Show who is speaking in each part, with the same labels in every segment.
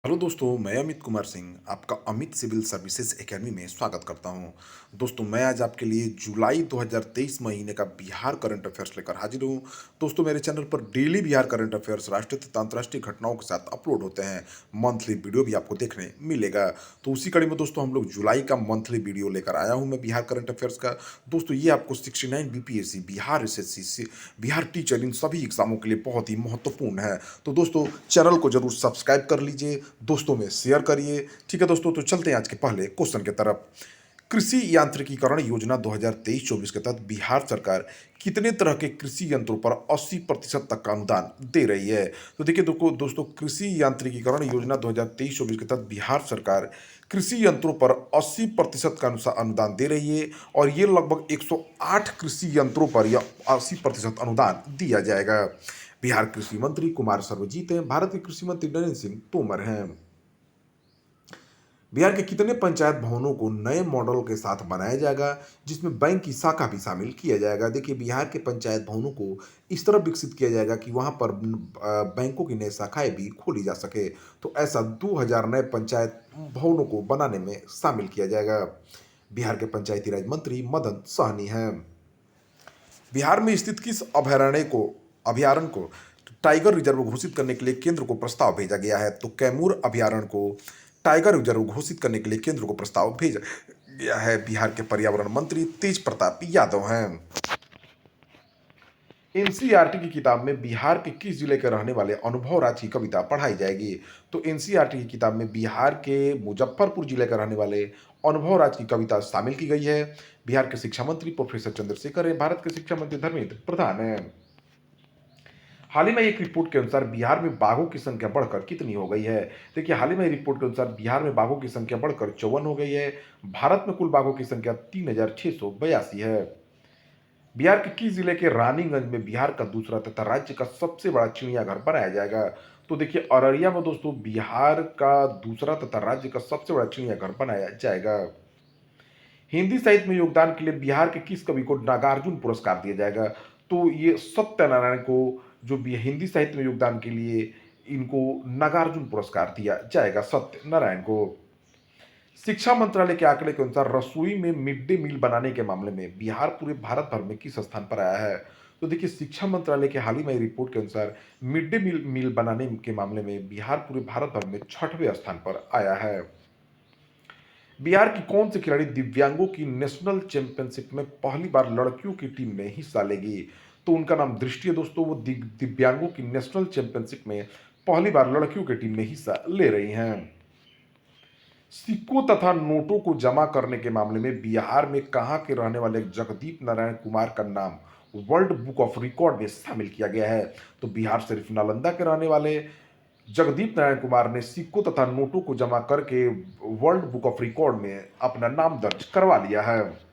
Speaker 1: Hello दोस्तों, मैं अमित कुमार सिंह आपका अमित सिविल सर्विसेज एकेडमी में स्वागत करता हूं। दोस्तों, मैं आज आपके लिए जुलाई 2023 महीने का बिहार करंट अफेयर्स लेकर हाजिर हूं। दोस्तों, मेरे चैनल पर डेली बिहार करंट अफेयर्स राष्ट्रीय तथा अंतर्राष्ट्रीय घटनाओं के साथ अपलोड होते हैं। मंथली वीडियो भी आपको देखने मिलेगा। तो उसी कड़ी में दोस्तों हम लोग जुलाई का मंथली वीडियो लेकर आया हूँ मैं बिहार करंट अफेयर्स का। दोस्तों, ये आपको 69 BPSC, Bihar SSC, Bihar teacher, इन सभी एग्जामों के लिए बहुत ही महत्वपूर्ण है। तो दोस्तों, चैनल को जरूर सब्सक्राइब कर लीजिए, दोस्तों में शेयर करिए। ठीक है दोस्तों, तो चलते हैं आज के पहले क्वेश्चन की तरफ। कृषि यांत्रिकीकरण योजना 2023-24 के तहत बिहार सरकार कितने तरह के कृषि यंत्रों पर 80% तक का अनुदान दे रही है? तो देखिए दोस्तों, कृषि यांत्रिकीकरण योजना 2023-24 के तहत बिहार सरकार कृषि यंत्रों पर 80% का अनुदान दे रही है। और ये लगभग 108 कृषि यंत्रों पर यह 80% अनुदान दिया जाएगा। बिहार कृषि मंत्री कुमार सर्वजीत हैं, भारत के कृषि मंत्री नरेंद्र सिंह तोमर हैं। बिहार के कितने पंचायत भवनों को नए मॉडल के साथ बनाया जाएगा, जिसमें बैंक की शाखा भी शामिल किया जाएगा? देखिए, बिहार के पंचायत भवनों को इस तरह विकसित किया जाएगा कि वहां पर बैंकों की नई शाखाएं भी खोली जा सके। तो ऐसा 2000 नए पंचायत भवनों को बनाने में शामिल किया जाएगा। बिहार के पंचायती राज मंत्री मदन सहनी हैं। बिहार में स्थित किस अभयारण्य को टाइगर रिजर्व घोषित करने के लिए केंद्र को प्रस्ताव भेजा गया है? तो कैमूर अभयारण्य को टाइगर रिजर्व घोषित करने के लिए केंद्र को प्रस्ताव भेजा गया है। बिहार के पर्यावरण मंत्री तेज प्रताप यादव हैं। एनसीईआरटी की किताब में बिहार के किस जिले के रहने वाले अनुभव राज की कविता पढ़ाई जाएगी? तो एनसीईआरटी की किताब में बिहार के मुजफ्फरपुर जिले के रहने वाले अनुभव राज की कविता शामिल की गई है। बिहार के शिक्षा मंत्री प्रोफेसर चंद्रशेखर हैं, भारत के शिक्षा मंत्री धर्मेंद्र प्रधान हैं। हाल ही में एक रिपोर्ट के अनुसार बिहार में बाघों की संख्या बढ़कर कितनी हो गई है? देखिए, हाल ही में रिपोर्ट के अनुसार बिहार में बाघों की संख्या बढ़कर 54 हो गई है। भारत में कुल बाघों की संख्या 3682 है। बिहार के किस जिले के रानीगंज में बिहार का दूसरा तथा राज्य का सबसे बड़ा चिड़ियाघर बनाया जाएगा? तो देखिए, अररिया में दोस्तों बिहार का दूसरा तथा राज्य का सबसे बड़ा चिड़ियाघर बनाया जाएगा। हिंदी साहित्य में योगदान के लिए बिहार के किस कवि को नागार्जुन पुरस्कार दिया जाएगा? तो ये सत्यनारायण को, जो भी हिंदी साहित्य में योगदान के लिए, इनको नागार्जुन पुरस्कार दिया जाएगा, सत्यनारायण को। शिक्षा मंत्रालय के आंकड़े के अनुसार रसोई में मिड डे मील बनाने के मामले में बिहार पूरे भारत भर में किस स्थान पर आया है? तो देखिए, शिक्षा मंत्रालय के हाल ही में रिपोर्ट के अनुसार मिड डे मील बनाने के मामले में बिहार पूरे भारत भर में 6वें स्थान पर आया है। बिहार की कौन सी खिलाड़ी दिव्यांगों की नेशनल चैंपियनशिप में पहली बार लड़कियों की टीम में हिस्सा लेगी? तो उनका नाम दृष्टि है दोस्तों। वो दिव्यांगों की नेशनल चैंपियनशिप में पहली बार लड़कियों की टीम में हिस्सा ले रही हैं। सिक्कों तथा नोटों को जमा करने के मामले में बिहार में कहां के रहने वाले जगदीप नारायण कुमार का नाम वर्ल्ड बुक ऑफ रिकॉर्ड में शामिल किया गया है? तो बिहार सिर्फ नालंदा के रहने वाले जगदीप नारायण कुमार ने सिक्कों तथा नोटों को जमा करके वर्ल्ड बुक ऑफ रिकॉर्ड में अपना नाम दर्ज करवा लिया है।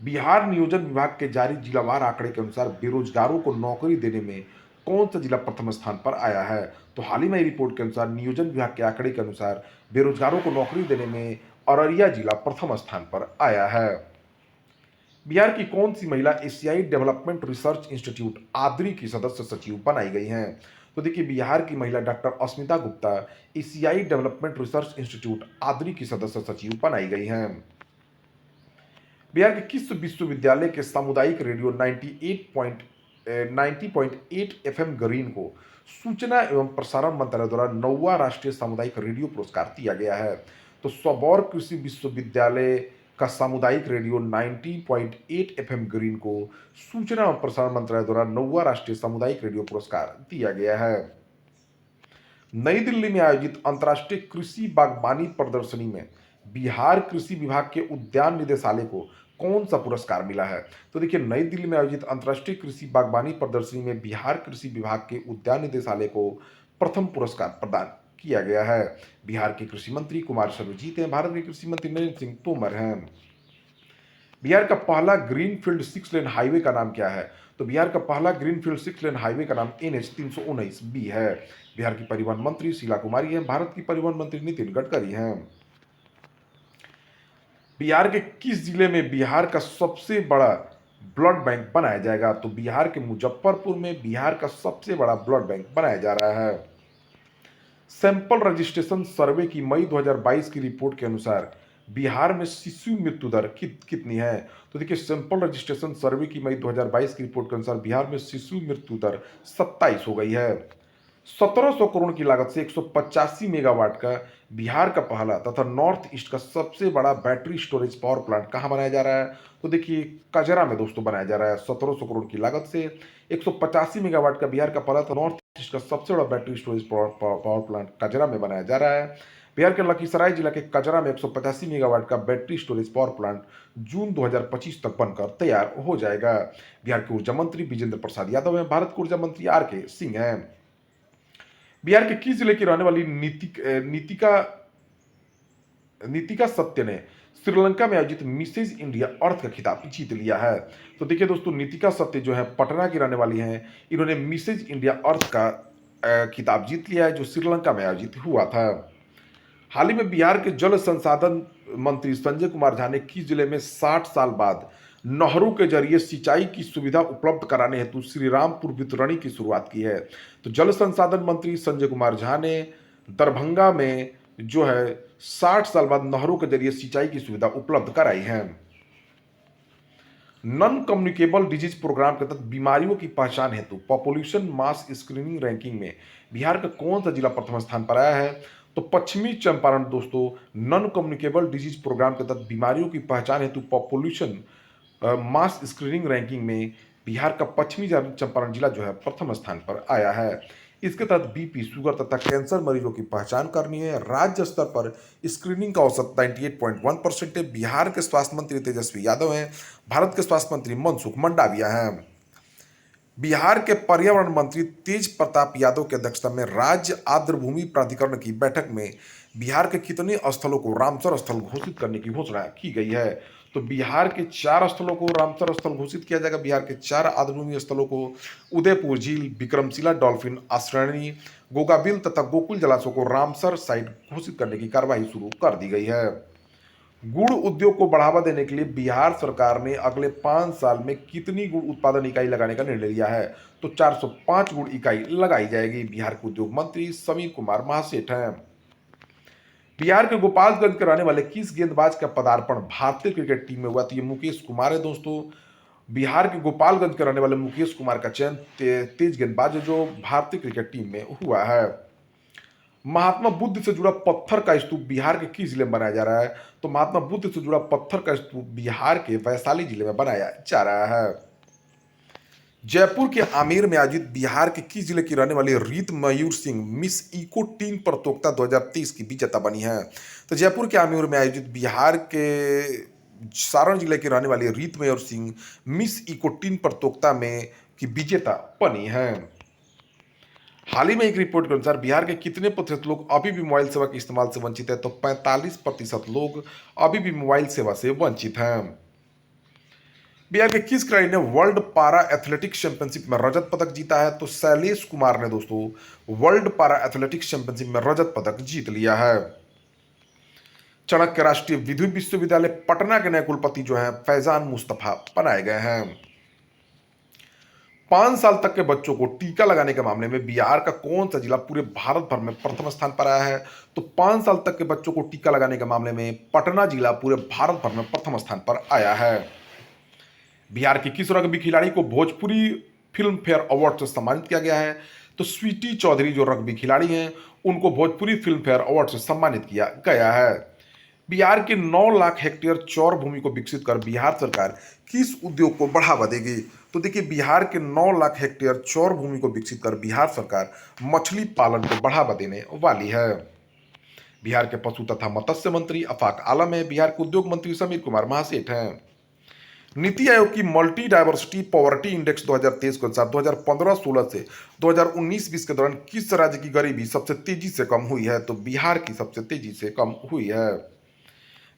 Speaker 1: बिहार नियोजन विभाग के जारी जिलावार आंकड़े के अनुसार बेरोजगारों को नौकरी देने में कौन सा जिला प्रथम स्थान पर आया है? तो हाल ही में रिपोर्ट के अनुसार नियोजन विभाग के आंकड़े के अनुसार बेरोजगारों को नौकरी देने में अररिया जिला प्रथम स्थान पर आया है। बिहार की कौन सी महिला एशियाई डेवलपमेंट रिसर्च इंस्टीट्यूट आद्री की सदस्य सचिव बनाई गई हैं? तो देखिए, बिहार की महिला डॉक्टर अस्मिता गुप्ता एशियाई डेवलपमेंट रिसर्च इंस्टीट्यूट आद्री की सदस्य सचिव बनाई गई हैं। बिहार के किस विश्वविद्यालय के सामुदायिक रेडियो 90.8 एफएम ग्रीन को सूचना एवं प्रसारण मंत्रालय द्वारा 9वां राष्ट्रीय सामुदायिक रेडियो पुरस्कार दिया गया है? तो सबौर कृषि विश्वविद्यालय का सामुदायिक रेडियो 90.8 एफएम ग्रीन को सूचना एवं प्रसारण मंत्रालय द्वारा 9वां राष्ट्रीय सामुदायिक रेडियो पुरस्कार दिया गया है। नई दिल्ली में आयोजित अंतर्राष्ट्रीय कृषि बागवानी प्रदर्शनी में बिहार कृषि विभाग के उद्यान निदेशालय को कौन सा पुरस्कार मिला है? तो देखिए, नई दिल्ली में आयोजित अंतर्राष्ट्रीय कृषि बागवानी प्रदर्शनी में बिहार कृषि विभाग के उद्यान निदेशालय को प्रथम पुरस्कार प्रदान किया गया है। बिहार के कृषि मंत्री कुमार सर्वजीत हैं, भारत के कृषि मंत्री नरेंद्र सिंह तोमर हैं। बिहार का पहला ग्रीनफील्ड 6 लेन हाईवे का नाम क्या है? तो बिहार का पहला ग्रीनफील्ड 6 लेन हाईवे का नाम NH 319B है। बिहार की परिवहन मंत्री शीला कुमारी हैं, भारत की परिवहन मंत्री नितिन गडकरी हैं। बिहार के किस जिले में बिहार का सबसे बड़ा ब्लड बैंक बनाया जाएगा? तो बिहार के मुजफ्फरपुर में बिहार का सबसे बड़ा ब्लड बैंक बनाया जा रहा है। सैंपल रजिस्ट्रेशन सर्वे की मई 2022 की रिपोर्ट के अनुसार बिहार में शिशु मृत्यु दर कितनी है? तो देखिए, सैंपल रजिस्ट्रेशन सर्वे की मई 2022 की रिपोर्ट के अनुसार बिहार में शिशु मृत्यु दर 27 हो गई है। 1700 करोड़ की लागत से 185 मेगावाट का बिहार का पहला तथा नॉर्थ ईस्ट का सबसे बड़ा बैटरी स्टोरेज पावर प्लांट कहाँ बनाया जा रहा है? तो देखिए, कजरा में दोस्तों बनाया जा रहा है। 1700 करोड़ की लागत से 185 मेगावाट का बिहार का पहला तथा नॉर्थ ईस्ट का सबसे बड़ा बैटरी स्टोरेज पावर प्लांट कजरा में बनाया जा रहा है। बिहार के लखीसराय जिला के कजरा में 185 मेगावाट का बैटरी स्टोरेज पावर प्लांट जून 2025 तक बनकर तैयार हो जाएगा। बिहार के ऊर्जा मंत्री विजेंद्र प्रसाद यादव हैं, भारत के ऊर्जा मंत्री आर के सिंह हैं। बिहार के किस जिले की रहने वाली नीतिका नीतिका सत्य ने श्रीलंका में आयोजित मिसेज इंडिया अर्थ का खिताब जीत लिया है? तो देखिए दोस्तों, नीतिका सत्य जो है पटना की रहने वाली हैं। इन्होंने मिसेज इंडिया अर्थ का खिताब जीत लिया है, जो श्रीलंका में आयोजित हुआ था। हाल ही में बिहार के जल संसाधन मंत्री संजय कुमार झा ने किस जिले में 60 साल बाद नहरों के जरिए सिंचाई की सुविधा उपलब्ध कराने हेतु श्री रामपुर वितरणी की शुरुआत की है? तो जल संसाधन मंत्री संजय कुमार झा ने दरभंगा में जो है 60 साल बाद नहरों के जरिए सिंचाई की सुविधा उपलब्ध कराई है। नॉन कम्युनिकेबल डिजीज प्रोग्राम के तहत बीमारियों की पहचान हेतु पॉपुलेशन मास स्क्रीनिंग रैंकिंग में बिहार का कौन सा जिला प्रथम स्थान पर आया है? तो पश्चिमी चंपारण दोस्तों, नॉन कम्युनिकेबल डिजीज प्रोग्राम के तहत बीमारियों की पहचान हेतु पॉपुलेशन मास स्क्रीनिंग रैंकिंग में बिहार का पश्चिमी चंपारण जिला जो है प्रथम स्थान पर आया है। इसके तहत बीपी, शुगर तथा कैंसर मरीजों की पहचान करनी है। राज्य स्तर पर स्क्रीनिंग का औसत 98.1% है। बिहार के स्वास्थ्य मंत्री तेजस्वी यादव हैं, भारत के स्वास्थ्य मंत्री मनसुख मंडाविया हैं। बिहार के पर्यावरण मंत्री तेज प्रताप यादव की अध्यक्षता में राज्य आर्द्रभूमि प्राधिकरण की बैठक में बिहार के कितने स्थलों को रामसर स्थल घोषित करने की घोषणा की गई है? तो बिहार के 4 स्थलों को रामसर स्थल घोषित किया जाएगा। बिहार के 4 आर्द्रभूमि स्थलों को उदयपुर झील, विक्रमशिला डॉल्फिन आश्रयणी, गोगाबिल तथा गोकुल जलाशयों को रामसर साइट घोषित करने की कार्यवाही शुरू कर दी गई है। गुड़ उद्योग को बढ़ावा देने के लिए बिहार सरकार ने अगले 5 साल में कितनी गुड़ उत्पादन इकाई लगाने का निर्णय लिया है? तो 405 गुड़ इकाई लगाई जाएगी। बिहार के उद्योग मंत्री समीर कुमार महासेठ हैं। बिहार के गोपालगंज के रहने वाले किस गेंदबाज का पदार्पण भारतीय क्रिकेट टीम में हुआ? तो ये मुकेश कुमार है दोस्तों। बिहार के गोपालगंज के रहने वाले मुकेश कुमार का चयन तेज गेंदबाज है, जो भारतीय क्रिकेट टीम में हुआ है। महात्मा बुद्ध से जुड़ा पत्थर का स्तूप बिहार के किस जिले में बनाया जा रहा है? तो महात्मा बुद्ध से जुड़ा पत्थर का स्तूप बिहार के वैशाली जिले में बनाया जा रहा है। जयपुर के आमेर में आयोजित बिहार के किस जिले की रहने वाली रीत मयूर सिंह मिस इको टीन प्रतियोगिता 2023 की विजेता बनी है? तो जयपुर के आमेर में आयोजित बिहार के सारण जिले की रहने वाली रीत मयूर सिंह मिस इको टीन प्रतियोगिता में की विजेता बनी है। हाल ही में एक रिपोर्ट के अनुसार बिहार के कितने प्रतिशत लोग अभी भी मोबाइल सेवा के इस्तेमाल से वंचित है? तो 45% लोग अभी भी मोबाइल सेवा से वंचित हैं। बिहार के किस खिलाड़ी ने वर्ल्ड पारा एथलेटिक्स चैंपियनशिप में रजत पदक जीता है? तो शैलेश कुमार ने दोस्तों वर्ल्ड पारा एथलेटिक्स चैंपियनशिप में रजत पदक जीत लिया है। चाणक्य राष्ट्रीय विधि विश्वविद्यालय पटना के नए कुलपति जो है फैजान मुस्तफा बनाए गए हैं। 5 साल तक के बच्चों को टीका लगाने के मामले में बिहार का कौन सा जिला पूरे भारत भर में प्रथम स्थान पर आया है? तो 5 साल तक के बच्चों को टीका लगाने के मामले में पटना जिला पूरे भारत भर में प्रथम स्थान पर आया है। बिहार के किस रग्बी खिलाड़ी को भोजपुरी फिल्म फेयर अवार्ड से सम्मानित किया गया है? तो स्वीटी चौधरी जो रग्बी खिलाड़ी हैं, उनको भोजपुरी फिल्म फेयर अवार्ड से सम्मानित किया गया है। बिहार के 9 लाख हेक्टेयर चौर भूमि को विकसित कर बिहार सरकार किस उद्योग को बढ़ावा देगी? तो देखिए, बिहार के 9 लाख हेक्टेयर चौर भूमि को विकसित कर बिहार सरकार मछली पालन को बढ़ावा देने वाली है। बिहार के पशु तथा मत्स्य मंत्री अफाक आलम है। बिहार के उद्योग मंत्री समीर कुमार महासेठ हैं। नीति आयोग की मल्टी डायवर्सिटी पॉवर्टी इंडेक्स 2023 के अनुसार 2015-16 से 2019-20 के दौरान किस राज्य की गरीबी सबसे तेजी से कम हुई है? तो बिहार की सबसे तेजी से कम हुई है।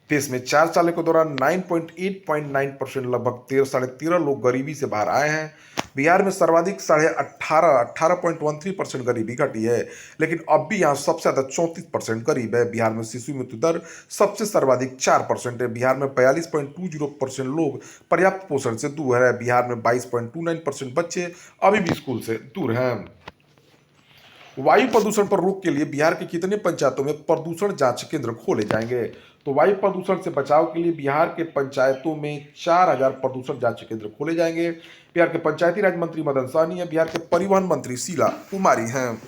Speaker 1: देश में 4 साल के दौरान 9.8.9% लगभग 13.5 लोग गरीबी से बाहर आए हैं। बिहार में सर्वाधिक 18.13% गरीबी घटी है, लेकिन अब भी यहाँ सबसे ज्यादा 34% गरीब है। बिहार में शिशु मृत्यु दर सबसे सर्वाधिक 4% है। बिहार में 42.20% लोग पर्याप्त पोषण से दूर है। बिहार में 22.29% बच्चे अभी भी स्कूल से दूर हैं। वायु प्रदूषण पर रोक के लिए बिहार के कितने पंचायतों में प्रदूषण जांच केंद्र खोले जाएंगे? तो वायु प्रदूषण से बचाव के लिए बिहार के पंचायतों में 4000 प्रदूषण जांच केंद्र खोले जाएंगे। बिहार के पंचायती राज मंत्री मदन सहनी है, बिहार के परिवहन मंत्री शीला कुमारी हैं।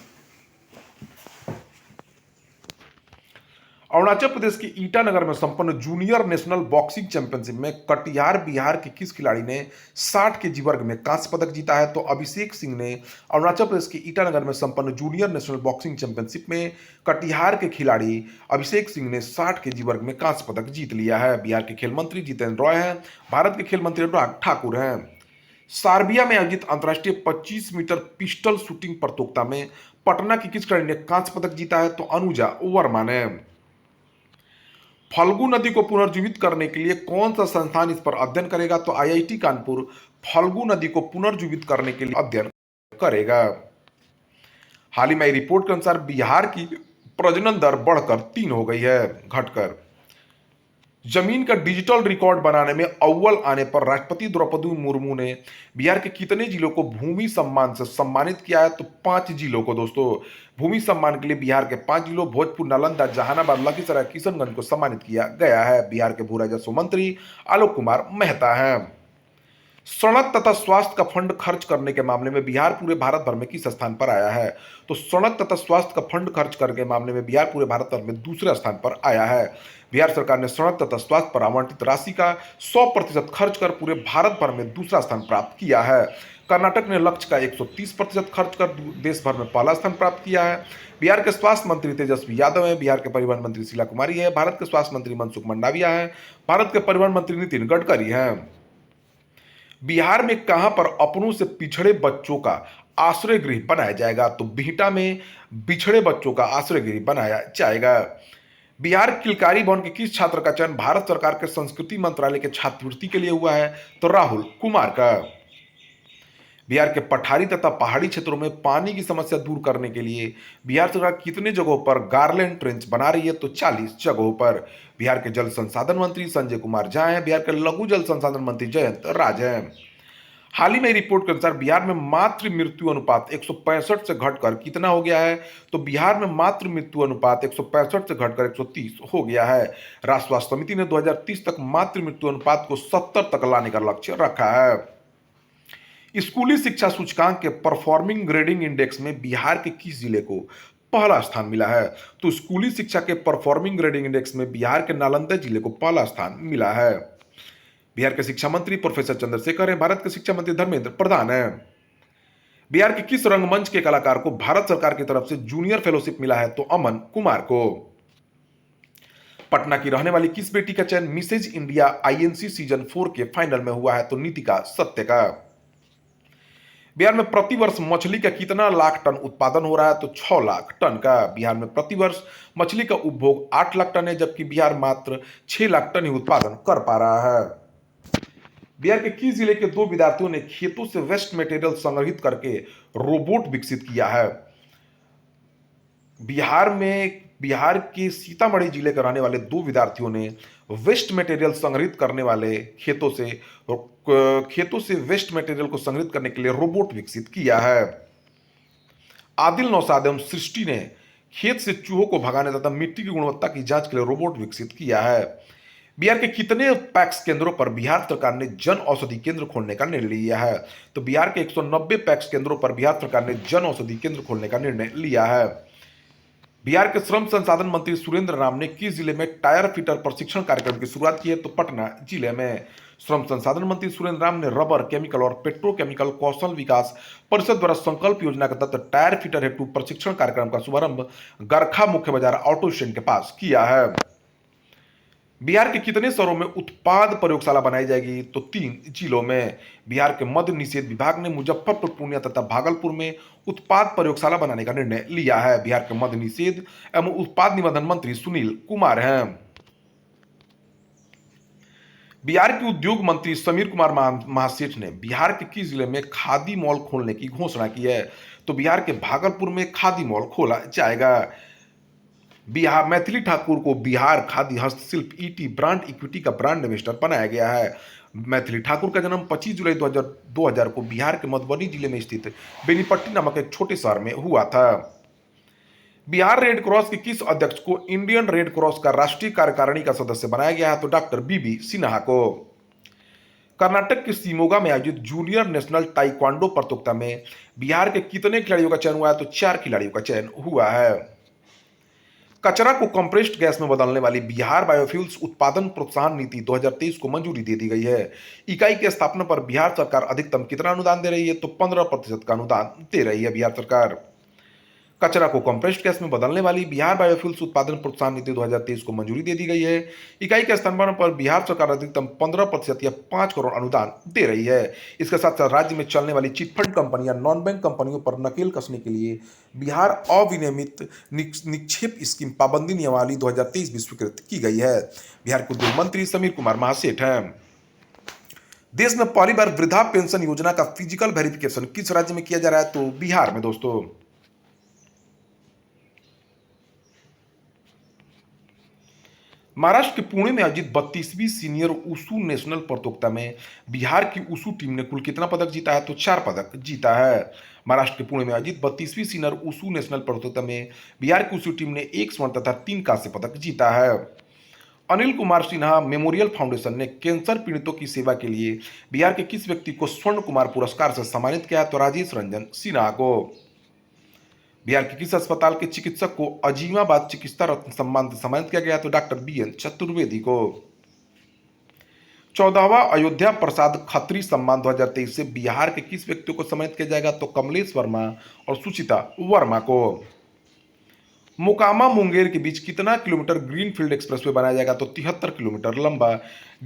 Speaker 1: अरुणाचल प्रदेश के ईटानगर में संपन्न जूनियर नेशनल बॉक्सिंग चैंपियनशिप में कटिहार बिहार के किस खिलाड़ी ने 60 केजी वर्ग में कांस्य पदक जीता है? तो अभिषेक सिंह ने अरुणाचल प्रदेश के ईटानगर में संपन्न जूनियर नेशनल बॉक्सिंग चैंपियनशिप में कटिहार के खिलाड़ी अभिषेक सिंह ने 60 केजी वर्ग में कांस्य पदक जीत लिया है। बिहार के खेल मंत्री जितेंद्र रॉय हैं, भारत के खेल मंत्री अनुराग ठाकुर हैं। सार्बिया में आयोजित अंतर्राष्ट्रीय 25 मीटर पिस्टल शूटिंग प्रतियोगिता में पटना की किस खिलाड़ी ने कांस्य पदक जीता है? तो अनुजा वर्मा ने। फल्गु नदी को पुनर्जीवित करने के लिए कौन सा संस्थान इस पर अध्ययन करेगा? तो आईआईटी कानपुर फल्गु नदी को पुनर्जीवित करने के लिए अध्ययन करेगा। हाल ही में रिपोर्ट के अनुसार बिहार की प्रजनन दर बढ़कर 3 हो गई है, घटकर। जमीन का डिजिटल रिकॉर्ड बनाने में अव्वल आने पर राष्ट्रपति द्रौपदी मुर्मू ने बिहार के कितने जिलों को भूमि सम्मान से सम्मानित किया है? तो 5 जिलों को दोस्तों। भूमि सम्मान के लिए बिहार के 5 जिलों भोजपुर, नालंदा, जहानाबाद, लखीसराय, किशनगंज को सम्मानित किया गया है। बिहार के भू राजस्व मंत्री आलोक कुमार मेहता हैं। सड़क तथा स्वास्थ्य का फंड खर्च करने के मामले में बिहार पूरे भारत भर में किस स्थान पर आया है? तो सड़क तथा स्वास्थ्य का फंड खर्च करने के मामले में बिहार पूरे भारत भर में दूसरे स्थान पर आया है। बिहार सरकार ने सड़क तथा स्वास्थ्य पर आवंटित राशि का 100% खर्च कर पूरे भारत भर में दूसरा स्थान प्राप्त किया है। कर्नाटक ने लक्ष्य का 130% खर्च कर देश भर में पहला स्थान प्राप्त किया है। बिहार के स्वास्थ्य मंत्री तेजस्वी यादव है, बिहार के परिवहन मंत्री शीला कुमारी है, भारत के स्वास्थ्य मंत्री मनसुख मंडाविया है, भारत के परिवहन मंत्री नितिन गडकरी हैं। बिहार में कहां पर अपनों से पिछड़े बच्चों का आश्रय गृह बनाया जाएगा? तो बिहटा में बिछड़े बच्चों का आश्रय गृह बनाया जाएगा। बिहार किलकारी भवन के किस छात्र का चयन भारत सरकार के संस्कृति मंत्रालय के छात्रवृत्ति के लिए हुआ है? तो राहुल कुमार का। बिहार के पठारी तथा पहाड़ी क्षेत्रों में पानी की समस्या दूर करने के लिए बिहार सरकार कितने जगहों पर गार्लेंड ट्रेंच बना रही है? तो 40 जगहों पर। बिहार के जल संसाधन मंत्री संजय कुमार झा हैं, बिहार के लघु जल संसाधन मंत्री जयंत राज हैं। हाल ही में रिपोर्ट के अनुसार बिहार में मातृ मृत्यु अनुपात 165 से घटकर कितना हो गया है? तो बिहार में मातृ मृत्यु अनुपात 165 से घटकर 130 हो गया है। राष्ट्र स्वास्थ्य समिति ने 2030 तक मातृ मृत्यु अनुपात को 70 तक लाने का लक्ष्य रखा है। स्कूली शिक्षा सूचकांक के परफॉर्मिंग ग्रेडिंग इंडेक्स में बिहार के किस जिले को पहला स्थान मिला है? तो स्कूली शिक्षा के परफॉर्मिंग ग्रेडिंग इंडेक्स में बिहार के नालंदा जिले को पहला स्थान मिला है। बिहार के शिक्षा मंत्री प्रोफेसर चंद्रशेखर हैं, भारत के शिक्षा मंत्री धर्मेंद्र प्रधान हैं। बिहार के किस रंगमंच के कलाकार को भारत सरकार की तरफ से जूनियर फेलोशिप मिला है? तो अमन कुमार को। पटना की रहने वाली किस बेटी का चयन मिसेज इंडिया आईएनसी सीजन 4 के फाइनल में हुआ है? तो नीतिका सत्य का। बिहार में प्रतिवर्ष मछली का कितना लाख टन उत्पादन हो रहा है? तो 6 लाख टन का। बिहार में प्रतिवर्ष मछली का उपभोग 8 लाख टन है, जबकि बिहार मात्र 6 लाख टन ही उत्पादन कर पा रहा है। बिहार के किस जिले के 2 विद्यार्थियों ने खेतों से वेस्ट मटेरियल संग्रहित करके रोबोट विकसित किया है? बिहार के सीतामढ़ी जिले के रहने वाले 2 विद्यार्थियों ने वेस्ट मटेरियल संग्रहित करने वाले खेतों से वेस्ट मटेरियल को संग्रहित करने के लिए रोबोट विकसित किया है। आदिल नौशाद एवं सृष्टि ने खेत से चूहों को भगाने तथा मिट्टी की गुणवत्ता की जांच के लिए रोबोट विकसित किया है। बिहार के कितने पैक्स केंद्रों पर बिहार सरकार ने जन औषधि केंद्र खोलने का निर्णय लिया है? तो बिहार के 190 पैक्स केंद्रों पर बिहार सरकार ने जन औषधि केंद्र खोलने का निर्णय लिया है। बिहार के श्रम संसाधन मंत्री सुरेंद्र राम ने किस जिले में टायर फिटर प्रशिक्षण कार्यक्रम की शुरुआत की है? तो पटना जिले में। श्रम संसाधन मंत्री सुरेंद्र राम ने रबर, केमिकल और पेट्रोकेमिकल कौशल विकास परिषद द्वारा संकल्प योजना के तहत टायर फिटर हेतु प्रशिक्षण कार्यक्रम का शुभारंभ गरखा मुख्य बाजार ऑटो स्टैंड के पास किया है। बिहार के कितने शहरों में उत्पाद प्रयोगशाला बनाई जाएगी? तो 3 जिलों में। बिहार के मद्य निषेध विभाग ने मुजफ्फरपुर, पूर्णिया तथा भागलपुर में उत्पाद प्रयोगशाला बनाने का निर्णय लिया है। बिहार के मद्य निषेध एवं उत्पाद निबंधन मंत्री सुनील कुमार हैं। बिहार के उद्योग मंत्री समीर कुमार महासेठ ने बिहार के किस जिले में खादी मॉल खोलने की घोषणा की है? तो बिहार के भागलपुर में खादी मॉल खोला जाएगा। बिहार मैथिली ठाकुर को बिहार खादी हस्तशिल्प ईटी ब्रांड इक्विटी का ब्रांड एम्बेसडर बनाया गया है। मैथिली ठाकुर का जन्म 25 जुलाई 2000 को बिहार के मधुबनी जिले में स्थित बेनीपट्टी नामक एक छोटे शहर में हुआ था। बिहार रेड क्रॉस के किस अध्यक्ष को इंडियन रेड क्रॉस का राष्ट्रीय कार्यकारिणी का सदस्य बनाया गया है? तो डॉक्टर बीबी सिन्हा को। कर्नाटक के शिमोगा में आयोजित जूनियर नेशनल ताइक्वांडो प्रतियोगिता में बिहार के कितने खिलाड़ियों का चयन हुआ है? तो 4 खिलाड़ियों का चयन हुआ है। कचरा को कंप्रेस्ड गैस में बदलने वाली बिहार बायोफ्यूल्स उत्पादन प्रोत्साहन नीति 2023 को मंजूरी दे दी गई है। इकाई की स्थापना पर बिहार सरकार अधिकतम कितना अनुदान दे रही है? तो 15% का अनुदान दे रही है बिहार सरकार। कचरा को कंप्रेस्ड गैस में बदलने वाली बिहार बायोफ्यूल्स उत्पादन प्रोत्साहन नीति 2023 को मंजूरी दे दी गई है। इकाई के स्थापना पर बिहार सरकार अधिकतम 15% या 5 करोड़ अनुदान दे रही है। इसके साथ साथ राज्य में चलने वाली चिटफंड कंपनियां नॉन बैंक कंपनियों पर नकेल कसने के लिए बिहार अविनियमित निक्षेप स्कीम पाबंदी नियमावली 2023 भी स्वीकृत की गई है। बिहार के उद्योग मंत्री समीर कुमार महासेठ हैं। देश में पहली बार वृद्धा पेंशन योजना का फिजिकल वेरिफिकेशन किस राज्य में किया जा रहा है? तो बिहार में दोस्तों। महाराष्ट्र के पुणे में आयोजित 32वीं सीनियर वुशु नेशनल प्रतियोगिता में बिहार की वुशु टीम ने कुल कितना पदक जीता है? तो 4 पदक जीता है। महाराष्ट्र के पुणे में आयोजित 32वीं सीनियर वुशु नेशनल प्रतियोगिता में बिहार की वुशु टीम ने 1 स्वर्ण तथा 3 कांस्य पदक जीता है। अनिल कुमार सिन्हा मेमोरियल फाउंडेशन ने कैंसर पीड़ितों की सेवा के लिए बिहार के किस व्यक्ति को स्वर्ण कुमार पुरस्कार से सम्मानित किया है? तो राजेश रंजन सिन्हा को। बिहार के किस अस्पताल के चिकित्सक को अजीमाबाद चिकित्सा रत्न सम्मान से सम्मानित किया गया? तो डॉक्टर बीएन चतुर्वेदी को। 14वां अयोध्या प्रसाद खत्री सम्मान 2023 से बिहार के किस व्यक्ति को सम्मानित किया जाएगा? तो कमलेश वर्मा और सुचिता वर्मा को। मोकामा मुंगेर के बीच कितना किलोमीटर ग्रीनफील्ड एक्सप्रेसवे बनाया जाएगा? तो 73 किलोमीटर लंबा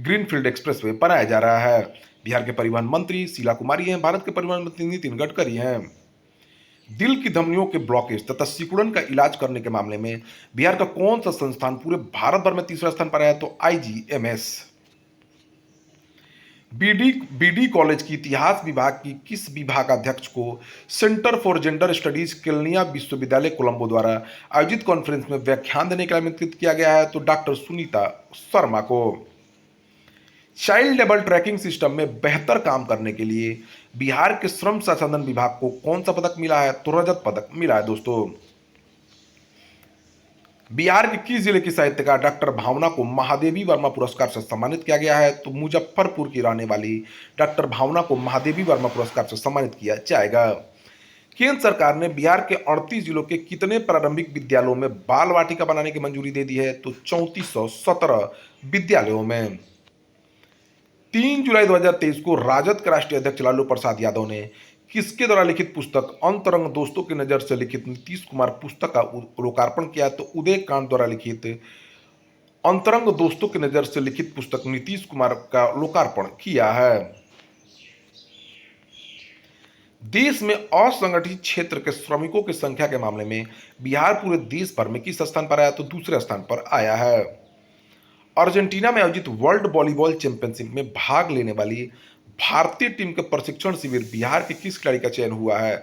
Speaker 1: ग्रीनफील्ड एक्सप्रेसवे बनाया जा रहा है। बिहार के परिवहन मंत्री शीला कुमारी हैं। भारत के परिवहन मंत्री नितिन गडकरी हैं। दिल की धमनियों के ब्लॉकेज तथा सिकुड़न का इलाज करने के मामले में बिहार का कौन सा संस्थान पूरे भारत भर में तीसरा स्थान पर आया? तो आईजीएमएस। बीडी कॉलेज की इतिहास विभाग की किस विभागाध्यक्ष को centre for gender studies Kelaniya विश्वविद्यालय कोलंबो द्वारा आयोजित कॉन्फ्रेंस में व्याख्यान देने के लिए आमंत्रित किया गया है? तो डॉक्टर सुनीता शर्मा को। चाइल्ड लेबर ट्रैकिंग सिस्टम में बेहतर काम करने के लिए बिहार के श्रम संसाधन विभाग को कौन सा पदक मिला है? तो रजत पदक मिला है दोस्तों। बिहार के किस जिले की साहित्यकार डॉक्टर भावना को महादेवी वर्मा पुरस्कार से सम्मानित किया गया है? तो मुजफ्फरपुर की रहने वाली डॉक्टर भावना को महादेवी वर्मा पुरस्कार से सम्मानित किया जाएगा। केंद्र सरकार ने बिहार के 38 जिलों के कितने प्रारंभिक विद्यालयों में बाल वाटिका बनाने की मंजूरी दे दी है? तो 3417 विद्यालयों में। 3 जुलाई 2023 को राजद के राष्ट्रीय अध्यक्ष लालू प्रसाद यादव ने किसके द्वारा लिखित पुस्तक अंतरंग दोस्तों की नजर से लिखित नीतीश कुमार पुस्तक का लोकार्पण किया? तो उदय कांत द्वारा लिखित अंतरंग दोस्तों की नजर से लिखित पुस्तक नीतीश कुमार का लोकार्पण किया है। देश में असंगठित क्षेत्र के श्रमिकों की संख्या के मामले में बिहार पूरे देश भर में किस स्थान पर आया? तो दूसरे स्थान पर आया है। अर्जेंटीना में आयोजित वर्ल्ड वॉलीबॉल चैंपियनशिप में भाग लेने वाली भारतीय टीम के प्रशिक्षण शिविर बिहार के किस खिलाड़ी का चयन हुआ है?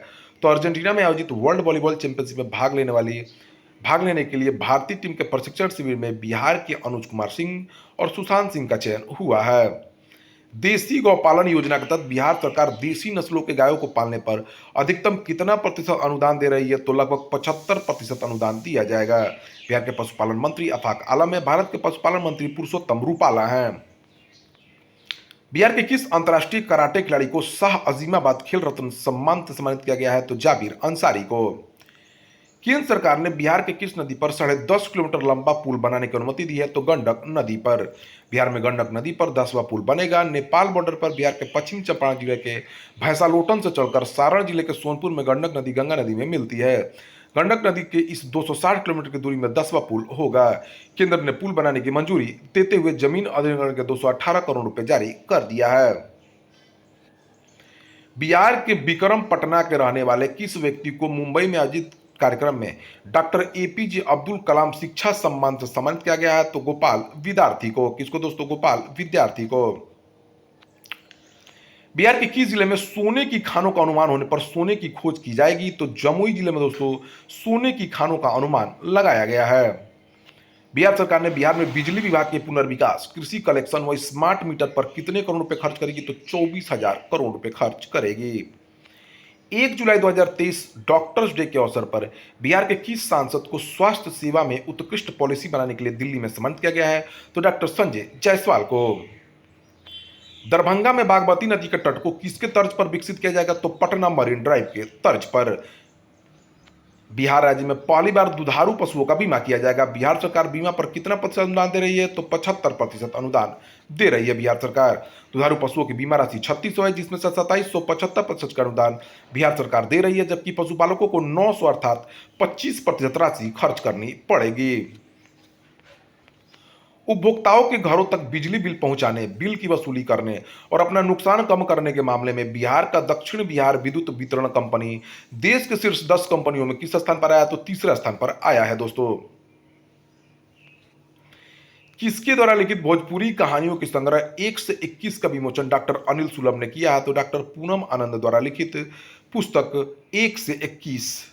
Speaker 1: तो अर्जेंटीना में आयोजित वर्ल्ड वॉलीबॉल चैंपियनशिप में भाग लेने के लिए भारतीय टीम के प्रशिक्षण शिविर में बिहार के अनुज कुमार सिंह और सुशांत सिंह का चयन हुआ है। देसी गौपालन योजना के तहत बिहार सरकार देसी नस्लों के गायों को पालने पर अधिकतम कितना प्रतिशत अनुदान दे रही है? तो लगभग 75% अनुदान दिया जाएगा। बिहार के पशुपालन मंत्री अफाक आलम है। भारत के पशुपालन मंत्री पुरुषोत्तम रूपाला हैं। बिहार के किस अंतर्राष्ट्रीय कराटे खिलाड़ी को शाह अजीमाबाद खेल रत्न सम्मान से सम्मानित किया गया है? तो जाबिर अंसारी को। केंद्र सरकार ने बिहार के किस नदी पर 10.5 किलोमीटर लंबा पुल बनाने की अनुमति दी है? तो गंडक नदी पर। बिहार में गंडक नदी पर 10वां पुल बनेगा। नेपाल बॉर्डर पर बिहार के पश्चिम चंपारण जिले के भैंसालोटन से चलकर सारण जिले के सोनपुर में गंडक नदी गंगा नदी में मिलती है। गंडक नदी के इस 260 किलोमीटर की दूरी में 10वां पुल होगा। केंद्र ने पुल बनाने की मंजूरी देते हुए जमीन अधिग्रहण के 218 करोड़ रुपए जारी कर दिया है। बिहार के विक्रम पटना के रहने वाले किस व्यक्ति को मुंबई में आयोजित कार्यक्रम में डॉक्टर एपीजे अब्दुल कलाम शिक्षा सम्मान से सम्मानित किया गया है? तो गोपाल विद्यार्थी को। किसको दोस्तों? गोपाल विद्यार्थी को। बिहार के किस जिले में सोने की खानों का अनुमान होने पर सोने की खोज की जाएगी? तो जमुई जिले में दोस्तों सोने की खानों का अनुमान लगाया गया है। बिहार सरकार ने बिहार में बिजली विभाग के पुनर्विकास, कृषि कलेक्शन व स्मार्ट मीटर पर कितने करोड़ रुपए खर्च करेगी? तो 24,000 करोड़ रुपए खर्च करेगी। 1 जुलाई 2023 डॉक्टर्स डे के अवसर पर बिहार के किस सांसद को स्वास्थ्य सेवा में उत्कृष्ट पॉलिसी बनाने के लिए दिल्ली में सम्मानित किया गया है? तो डॉक्टर संजय जायसवाल को। दरभंगा में बागमती नदी के तट को किसके तर्ज पर विकसित किया जाएगा? तो पटना मरीन ड्राइव के तर्ज पर। बिहार राज्य में पहली बार दुधारू पशुओं का बीमा किया जाएगा। बिहार सरकार बीमा पर कितना प्रतिशत अनुदान दे रही है? तो 75% अनुदान दे रही है बिहार सरकार। दुधारू पशुओं की बीमा राशि 3600 है, जिसमें से 2775% का अनुदान बिहार सरकार दे रही है, जबकि पशुपालकों को 900 अर्थात 25% राशि खर्च करनी पड़ेगी। उपभोक्ताओं के घरों तक बिजली बिल पहुंचाने, बिल की वसूली करने और अपना नुकसान कम करने के मामले में बिहार का दक्षिण बिहार विद्युत वितरण कंपनी देश के शीर्ष 10 कंपनियों में किस स्थान पर आया? तो तीसरे स्थान पर आया है दोस्तों। किसके द्वारा लिखित भोजपुरी कहानियों के संग्रह 1 से 21 का विमोचन डॉक्टर अनिल सुलभ ने किया है? तो डॉक्टर पूनम आनंद द्वारा लिखित पुस्तक 1 से 21।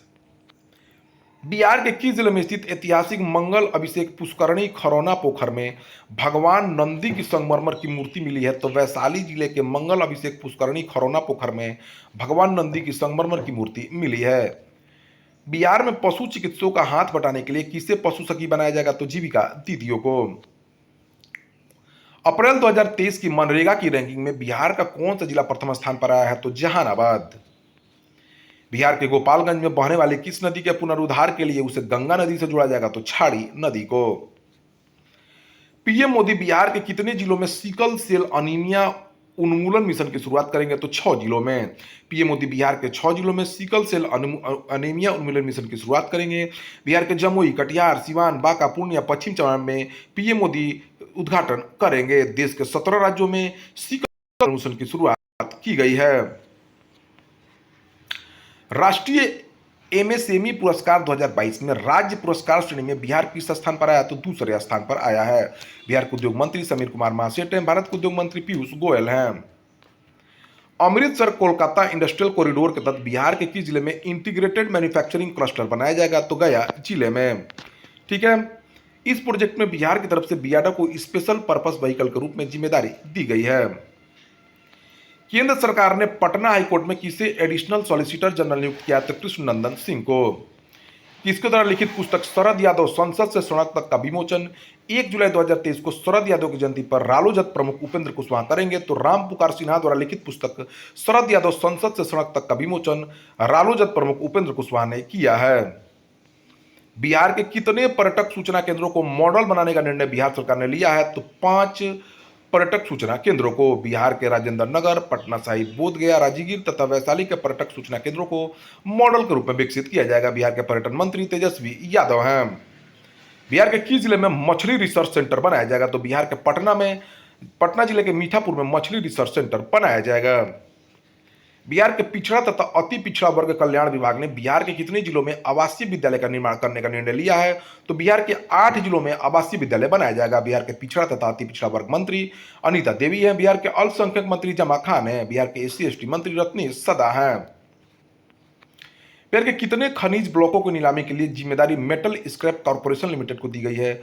Speaker 1: बिहार के किस जिले में स्थित ऐतिहासिक मंगल अभिषेक पुष्करणी खरौना पोखर में भगवान नंदी की संगमरमर की मूर्ति मिली है? तो वैशाली जिले के मंगल अभिषेक पुष्करणी खरौना पोखर में भगवान नंदी की संगमरमर की मूर्ति मिली है। बिहार में पशु चिकित्सकों का हाथ बटाने के लिए किसे पशु सखी बनाया जाएगा? तो जीविका दीदियों को। अप्रैल 2023 की मनरेगा की रैंकिंग में बिहार का कौन सा जिला प्रथम स्थान पर आया है? तो जहानाबाद। बिहार के गोपालगंज में बहने वाली किस नदी के पुनरुद्धार के लिए उसे गंगा नदी से जोड़ा जाएगा? तो छाड़ी नदी को। पीएम मोदी बिहार के कितने जिलों में सिकल सेल अनीमिया उन्मूलन मिशन की शुरुआत करेंगे? तो 6 जिलों में। पीएम मोदी बिहार के 6 जिलों में सिकल सेल अनीमिया उन्मूलन मिशन की शुरुआत करेंगे। बिहार के जमुई, कटिहार, सिवान, बांका, पूर्णिया, पश्चिम चंपारण में पीएम मोदी उद्घाटन करेंगे। देश के 17 राज्यों में सिकल मिशन की शुरुआत की गई है। राष्ट्रीय एमएसएमई पुरस्कार 2022 में राज्य पुरस्कार श्रेणी में बिहार किस स्थान पर आया? तो दूसरे स्थान पर आया है। बिहार के उद्योग मंत्री समीर कुमार महासेठ हैं। भारत के उद्योग मंत्री पीयूष गोयल हैं। अमृतसर कोलकाता इंडस्ट्रियल कॉरिडोर के तहत बिहार के किस जिले में इंटीग्रेटेड मैन्युफैक्चरिंग क्लस्टर बनाया जाएगा? तो गया जिले में। ठीक है, इस प्रोजेक्ट में बिहार की तरफ से बियाडा को स्पेशल पर्पस व्हीकल के रूप में जिम्मेदारी दी गई है। केंद्र सरकार ने पटना हाईकोर्ट में किसे एडिशनल सॉलिसिटर जनरल नियुक्त किया? तो कृष्ण नंदन सिंह को। किसके द्वारा लिखित पुस्तक शरद यादव संसद से सड़क तक का विमोचन 1 जुलाई 2023 को शरद यादव की जयंती पर रालोजत प्रमुख उपेंद्र कुशवाहा करेंगे? तो राम पुकार सिन्हा द्वारा लिखित पुस्तक शरद यादव संसद से सड़क तक का विमोचन रालोजत प्रमुख उपेंद्र कुशवाहा ने किया है। बिहार के कितने पर्यटक सूचना केंद्रों को मॉडल बनाने का निर्णय बिहार सरकार ने लिया है? तो 5 पर्यटक सूचना केंद्रों को। बिहार के राजेंद्र नगर, पटना साहिब, बोधगया, राजगीर तथा वैशाली के पर्यटक सूचना केंद्रों को मॉडल के रूप में विकसित किया जाएगा। बिहार के पर्यटन मंत्री तेजस्वी यादव हैं। बिहार के किस जिले में मछली रिसर्च सेंटर बनाया जाएगा? तो बिहार के पटना जिले के मीठापुर में मछली रिसर्च सेंटर बनाया जाएगा। बिहार के पिछड़ा तथा अति पिछड़ा वर्ग कल्याण विभाग ने बिहार के कितने जिलों में आवासीय विद्यालय का निर्माण करने का निर्णय लिया है? तो बिहार के 8 जिलों में आवासीय विद्यालय बनाया जाएगा। बिहार के पिछड़ा तथा अति पिछड़ा वर्ग मंत्री अनीता देवी हैं। बिहार के अल्पसंख्यक मंत्री जमा खान हैं। बिहार के SC/ST मंत्री रत्नेश सदा हैं। बिहार के कितने खनिज ब्लॉकों की नीलामी के लिए जिम्मेदारी मेटल स्क्रैप कॉर्पोरेशन लिमिटेड को दी गई है?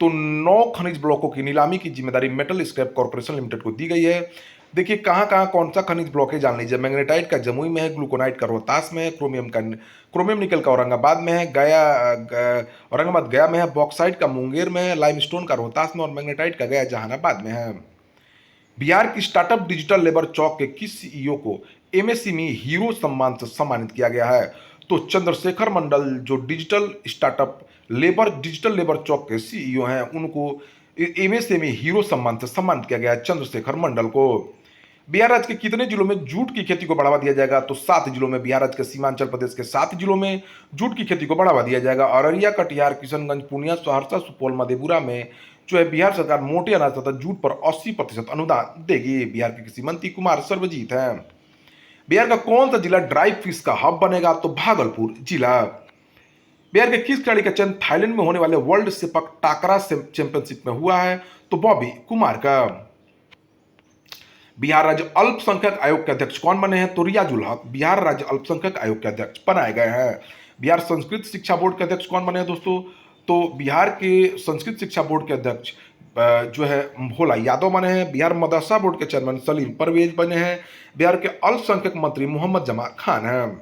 Speaker 1: तो 9 खनिज ब्लॉकों की नीलामी की जिम्मेदारी मेटल स्क्रैप कॉर्पोरेशन लिमिटेड को दी गई है। देखिए कहाँ कहाँ कौन सा खनिज ब्लॉक है जान लीजिए। मैग्नेटाइट का जमुई में है, ग्लूकोनाइट का रोहतास में है, क्रोमियम निकल का औरंगाबाद में है, औरंगाबाद गया में है, बॉक्साइट का मुंगेर में है, लाइमस्टोन का रोहतास में और मैग्नेटाइट का गया जहानाबाद में है। बिहार की स्टार्टअप डिजिटल लेबर चौक के किस CEO को MSME हीरो सम्मान से सम्मानित किया गया है? तो चंद्रशेखर मंडल जो डिजिटल लेबर चौक के CEO हैं, उनको MSME हीरो सम्मान से सम्मानित किया गया है चंद्रशेखर मंडल को। बिहार राज्य के कितने जिलों में जूट की खेती को बढ़ावा दिया जाएगा? तो 7 जिलों में। बिहार राज्य के सीमांचल प्रदेश के 7 जिलों में जूट की खेती को बढ़ावा दिया जाएगा। अररिया, कटिहार, किशनगंज, पूर्णिया, सहरसा, सुपौल, मधेपुरा में जो है बिहार सरकार मोटे अनाज तथा जूट पर 80% अनुदान देगी। बिहार के कृषि मंत्री कुमार सर्वजीत हैं। बिहार का कौन सा जिला ड्राई फिश का हब बनेगा? तो भागलपुर जिला। बिहार के किस खिलाड़ी का चयन थाईलैंड में होने वाले वर्ल्ड सेपक टाकरा चैंपियनशिप में हुआ है? तो बॉबी कुमार का। बिहार राज्य अल्पसंख्यक आयोग के अध्यक्ष कौन बने हैं? तो रियाजुल हक बिहार राज्य अल्पसंख्यक आयोग के अध्यक्ष बनाए गए हैं। बिहार संस्कृत शिक्षा बोर्ड के अध्यक्ष कौन बने हैं दोस्तों? तो बिहार के संस्कृत शिक्षा बोर्ड के अध्यक्ष जो है भोला यादव बने हैं। बिहार मदरसा बोर्ड के चेयरमैन सलीम परवेज बने हैं। बिहार के अल्पसंख्यक मंत्री मोहम्मद जमा खान हैं।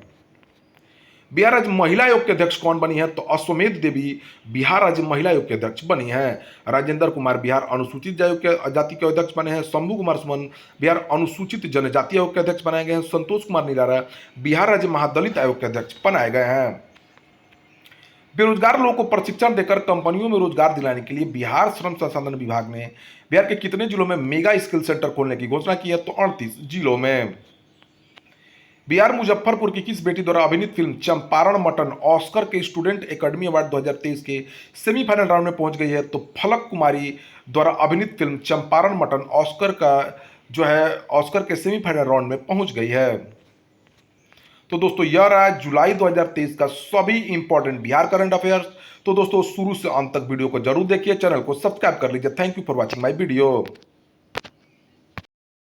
Speaker 1: बिहार राज्य महिला आयोग के अध्यक्ष कौन बनी है? तो अश्वमेध देवी बिहार राज्य महिला आयोग के अध्यक्ष बनी है। राजेंद्र कुमार बिहार अनुसूचित जाति के अध्यक्ष बने हैं। शंभू कुमार सुमन बिहार अनुसूचित जनजाति आयोग के अध्यक्ष बनाए गए हैं। संतोष कुमार निराला बिहार राज्य महादलित आयोग के अध्यक्ष बनाए गए हैं। बेरोजगार लोगों को प्रशिक्षण देकर कंपनियों में रोजगार दिलाने के लिए बिहार श्रम संसाधन विभाग ने बिहार के कितने जिलों में मेगा स्किल सेंटर खोलने की घोषणा की है? तो 38 जिलों में। बिहार मुजफ्फरपुर की किस बेटी द्वारा अभिनीत फिल्म चंपारण मटन ऑस्कर के स्टूडेंट एकेडमी अवार्ड 2023 के सेमीफाइनल राउंड में पहुंच गई है? तो फलक कुमारी द्वारा अभिनीत फिल्म चंपारण मटन ऑस्कर का जो है ऑस्कर के सेमीफाइनल राउंड में पहुंच गई है। तो दोस्तों यह रहा जुलाई 2023 का सभी इंपॉर्टेंट बिहार करंट अफेयर्स। तो दोस्तों शुरू से अंत तक वीडियो को जरूर देखिए, चैनल को सब्सक्राइब कर लीजिए। Thank you for watching my video.